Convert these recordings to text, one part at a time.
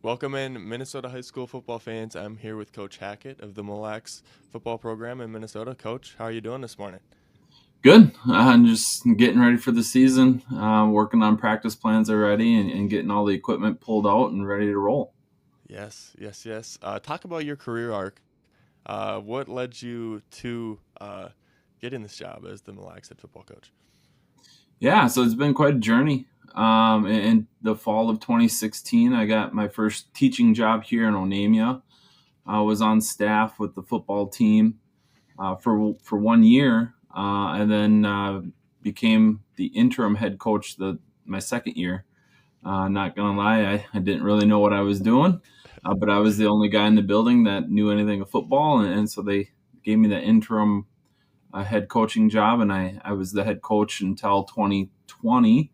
Welcome in, Minnesota high school football fans. I'm here with Coach Hackett of the Mille football program in Minnesota. Coach, how are you doing this morning? Good. I'm just getting ready for the season, working on practice plans already and getting all the equipment pulled out and ready to roll. Yes, yes, yes. Talk about your career arc. What led you to getting this job as the Mille head football coach? Yeah, so it's been quite a journey. In the fall of 2016, I got my first teaching job here in Onamia. I was on staff with the football team for 1 year, and then became the interim head coach my second year. Not gonna lie, I didn't really know what I was doing, but I was the only guy in the building that knew anything of football, and so they gave me the interim head coaching job, and I was the head coach until 2020.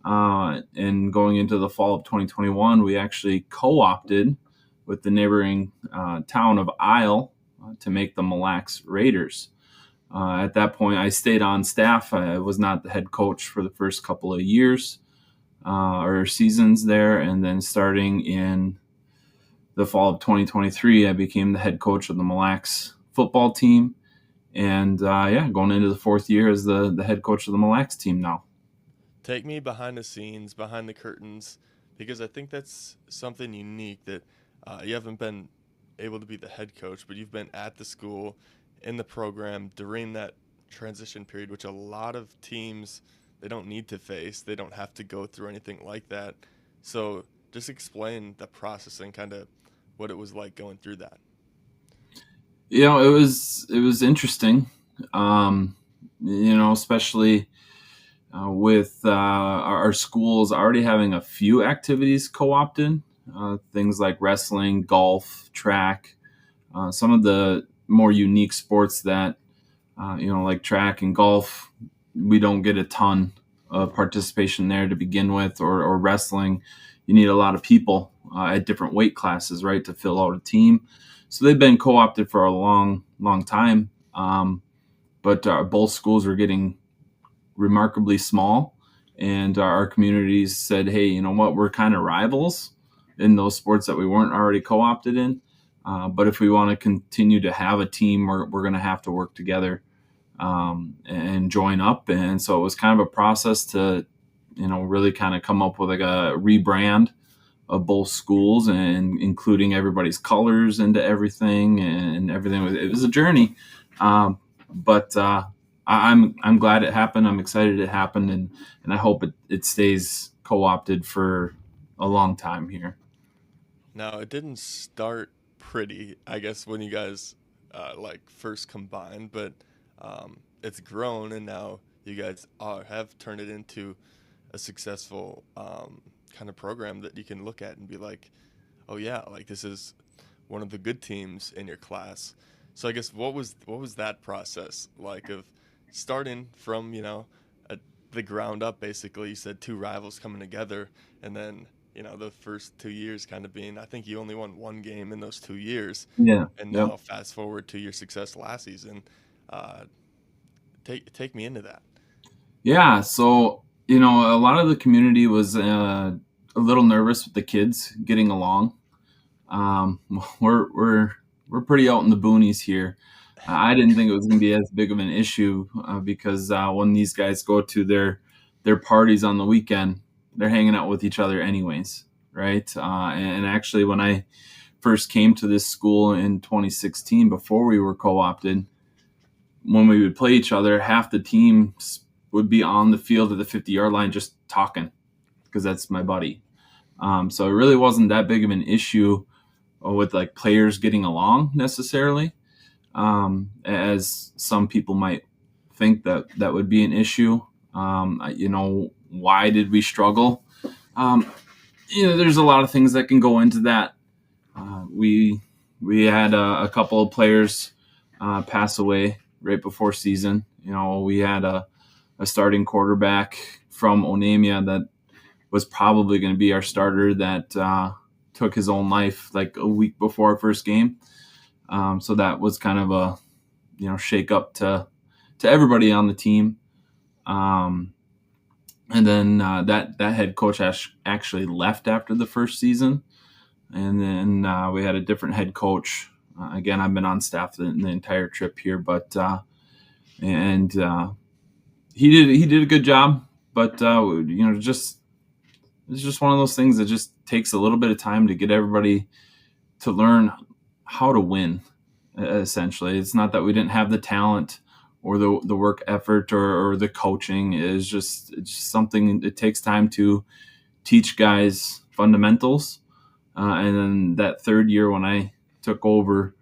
And going into the fall of 2021, we actually co-opted with the neighboring town of Isle to make the Mille Raiders. At that point, I stayed on staff. I was not the head coach for the first couple of years or seasons there. And then starting in the fall of 2023, I became the head coach of the Mille football team. And yeah, going into the fourth year as the head coach of the Mille team now. Take me behind the scenes, behind the curtains, because I think that's something unique that you haven't been able to be the head coach, but you've been at the school in the program during that transition period, which a lot of teams they don't need to face. They don't have to go through anything like that. So just explain the process and kind of what it was like going through that. It was interesting. Especially with our schools already having a few activities co-opted, things like wrestling, golf, track, some of the more unique sports that like track and golf, we don't get a ton of participation there to begin with, or wrestling. You need a lot of people at different weight classes, right, to fill out a team. So they've been co-opted for a long, long time. But both schools were getting remarkably small, and our communities said, "Hey, you know what? We're kind of rivals in those sports that we weren't already co-opted in. But if we want to continue to have a team, we're going to have to work together and join up." And so it was kind of a process to, really kind of come up with like a rebrand of both schools and including everybody's colors into everything and everything. It was a journey, but I'm glad it happened. I'm excited it happened, and I hope it stays co-opted for a long time here. Now, it didn't start pretty, I guess, when you guys like first combined, but it's grown, and now you guys have turned it into a successful kind of program that you can look at and be like, oh yeah, like this is one of the good teams in your class. So I guess what was that process like of starting from the ground up basically? You said two rivals coming together, and then the first 2 years kind of being, I think you only won one game in those 2 years, Yeah. and Yep. now fast forward to your success last season. Uh, take me into that. Yeah. So, a lot of the community was a little nervous with the kids getting along. Um, we're pretty out in the boonies here. I didn't think it was going to be as big of an issue because when these guys go to their parties on the weekend, they're hanging out with each other anyways, right? And actually, when I first came to this school in 2016, before we were co-opted, when we would play each other, half the teams would be on the field at the 50-yard line just talking because that's my buddy. So it really wasn't that big of an issue with like players getting along necessarily, as some people might think that would be an issue. Why did we struggle? Um, there's a lot of things that can go into that. We had a couple of players pass away right before season. We had a starting quarterback from Onamia that was probably going to be our starter that took his own life like a week before our first game. So that was kind of a shake up to everybody on the team. Um, and then that head coach actually left after the first season. and then we had a different head coach. Again, I've been on staff the entire trip here, but and he did a good job. But just it's just one of those things that just takes a little bit of time to get everybody to learn how to win. Essentially, it's not that we didn't have the talent or the work effort or the coaching. It's just something. It takes time to teach guys fundamentals. And then that third year when I took over,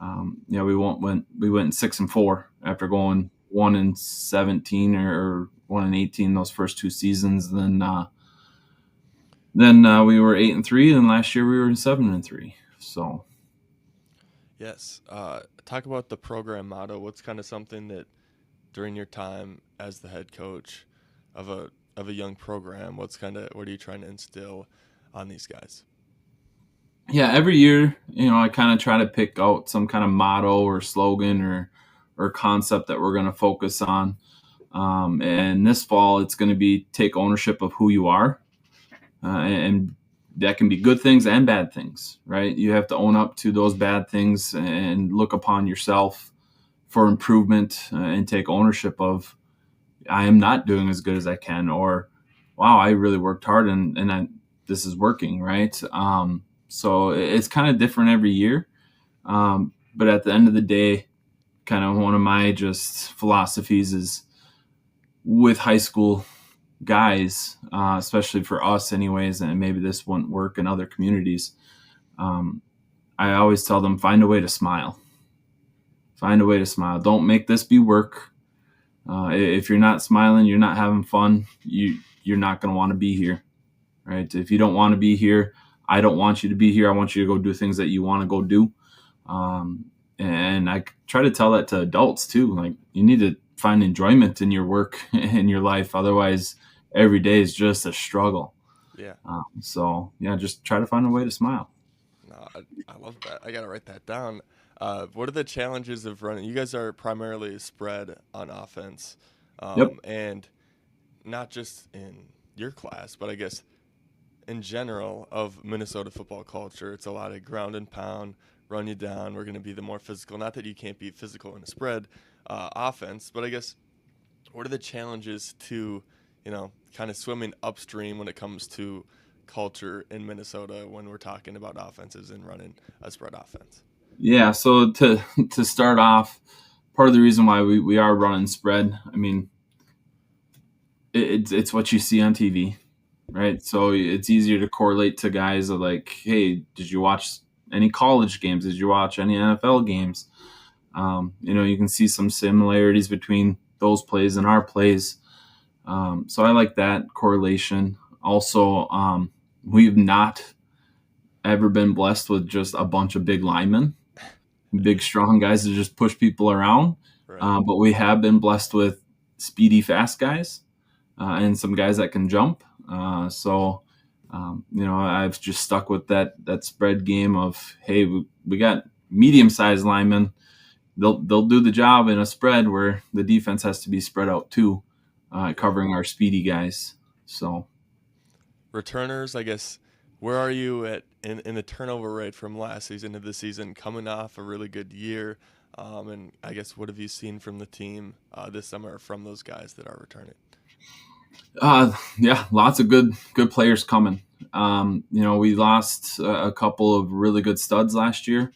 we went 6-4 after going 1-17 or 1-18 those first two seasons. Then we were 8-3, and last year we were 7-3. So Yes. Talk about the program motto. What's kind of something that during your time as the head coach of a young program, what are you trying to instill on these guys? yeah, every year, I kind of try to pick out some kind of motto or slogan or concept that we're going to focus on. And this fall, it's going to be take ownership of who you are. And that can be good things and bad things, right? You have to own up to those bad things and look upon yourself for improvement and take ownership of, I am not doing as good as I can, or, wow, I really worked hard and this is working, right? So it's kind of different every year. But at the end of the day, kind of one of my just philosophies is with high school guys, especially for us anyways, and maybe this wouldn't work in other communities. I always tell them, find a way to smile. Find a way to smile. Don't make this be work. If you're not smiling, you're not having fun, you're not going to want to be here, right? If you don't want to be here, I don't want you to be here. I want you to go do things that you want to go do. And I try to tell that to adults too. Like, you need to find enjoyment in your work in your life. Otherwise, every day is just a struggle. Yeah. Just try to find a way to smile. No, I love that. I got to write that down. What are the challenges of running? You guys are primarily spread on offense. Yep. And not just in your class, but I guess in general of Minnesota football culture, it's a lot of ground and pound, run you down. We're going to be the more physical. Not that you can't be physical in a spread offense, but I guess what are the challenges to, kind of swimming upstream when it comes to culture in Minnesota when we're talking about offenses and running a spread offense? Yeah. So to start off, part of the reason why we are running spread, I mean, it's what you see on TV, right? So it's easier to correlate to guys of like, hey, did you watch any college games? Did you watch any NFL games? You can see some similarities between those plays and our plays. So I like that correlation. Also, we've not ever been blessed with just a bunch of big linemen, big, strong guys to just push people around. Right. But we have been blessed with speedy, fast guys and some guys that can jump. I've just stuck with that spread game of, hey, we got medium-sized linemen. They'll do the job in a spread where the defense has to be spread out too, covering our speedy guys. So Returners, I guess, where are you at in the turnover rate from last season to this season, coming off a really good year? And I guess, what have you seen from the team this summer from those guys that are returning? Lots of good players coming. We lost a couple of really good studs last year.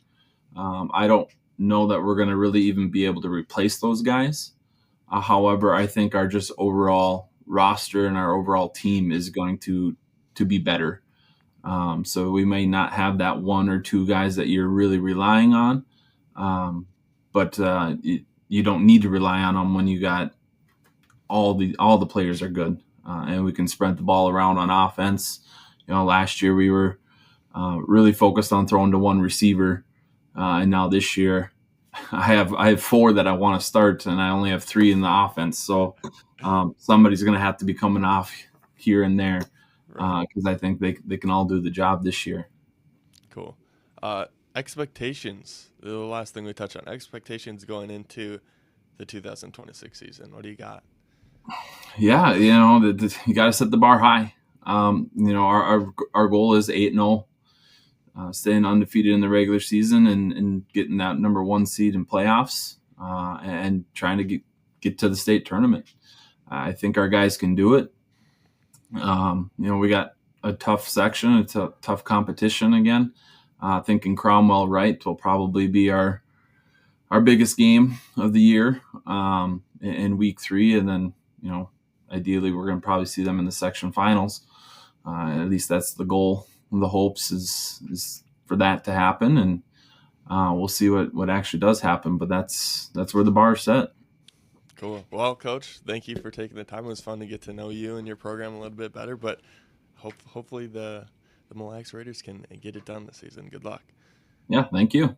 I don't know that we're going to really even be able to replace those guys. However, I think our just overall roster and our overall team is going to be better. So we may not have that one or two guys that you're really relying on, but you don't need to rely on them when you got all the players are good, and we can spread the ball around on offense. Last year we were really focused on throwing to one receiver, and now this year I have four that I want to start, and I only have three in the offense. So somebody's going to have to be coming off here and there, because I think they can all do the job this year. Cool. Expectations. The last thing we touch on, expectations going into the 2026 season. What do you got? Yeah, you got to set the bar high. Our goal is 8-0. staying undefeated in the regular season and getting that number 1 seed in playoffs and trying to get to the state tournament. I think our guys can do it. We got a tough section. It's a tough competition again. Thinking Cromwell Wright will probably be our biggest game of the year in week 3. And then, ideally we're going to probably see them in the section finals. At least that's the goal. The hopes is for that to happen. And we'll see what actually does happen. But that's where the bar is set. Cool. Well, Coach, thank you for taking the time. It was fun to get to know you and your program a little bit better. But hopefully the Mille Lacs Raiders can get it done this season. Good luck. Yeah, thank you.